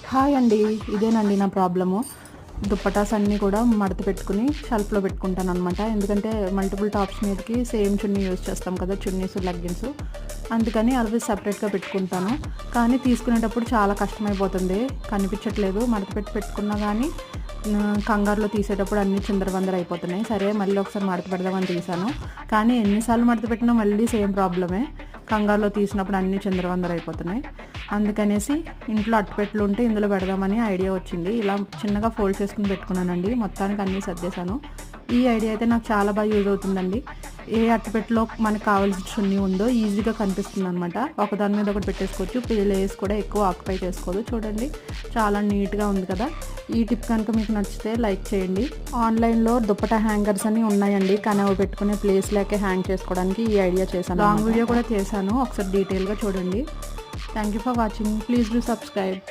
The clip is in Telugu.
హాయ్ అండి. ఇదేనండి నా ప్రాబ్లము. దుప్పటాస్ అన్నీ కూడా మడత పెట్టుకుని షెల్ఫ్‌లో పెట్టుకుంటాననమాట. ఎందుకంటే మల్టిపుల్ టాప్స్ మీదకి సేమ్ చున్నీ యూజ్ చేస్తాం కదా! చున్నీస్, లెగ్గిన్స్. అందుకని అవి సెపరేట్‌గా పెట్టుకుంటాను. కానీ తీసుకునేటప్పుడు చాలా కష్టమైపోతుంది. కనిపించట్లేదు. మడత పెట్టి పెట్టుకున్నా గానీ కంగారులో తీసేటప్పుడు అన్నీ చిందరవందర అయిపోతున్నాయి. సరే మళ్ళీ ఒకసారి మడత పెడదామని తీశాను. కానీ ఎన్నిసార్లు మడత పెట్టినా మళ్ళీ సేమ్ ప్రాబ్లమే. కంగారులో తీసినప్పుడు అన్నీ చిందరవందర అయిపోతున్నాయి. అందుకనేసి ఇంట్లో అట్టపెట్టెలు ఉంటే ఇందులో పెడదామని ఐడియా వచ్చింది. ఇలా చిన్నగా ఫోల్డ్ చేసుకుని పెట్టుకున్నానండి. మొత్తానికి అన్నీ సర్దేశాను. ఈ ఐడియా అయితే నాకు చాలా బాగా యూజ్ అవుతుందండి. ఏ అట్టపెట్టెలో మనకు కావాల్సిన చున్నీ ఉందో ఈజీగా కనిపిస్తుందనమాట. ఒకదాని మీద ఒకటి పెట్టేసుకోవచ్చు. ప్లేస్ కూడా ఎక్కువ ఆక్యుపై చేసుకోదు. చూడండి చాలా నీట్‌గా ఉంది కదా! ఈ టిప్ కనుక మీకు నచ్చితే లైక్ చేయండి. ఆన్‌లైన్‌లో దుపట్టా హ్యాంగర్స్ అని ఉన్నాయండి. కానీ అవి పెట్టుకునే ప్లేస్ లేకే హ్యాంగ్ చేసుకోవడానికి ఈ ఐడియా చేశాను. లాంగ్ వీడియో కూడా చేశాను. ఒకసారి డీటెయిల్‌గా చూడండి. Thank you for watching. Please do subscribe.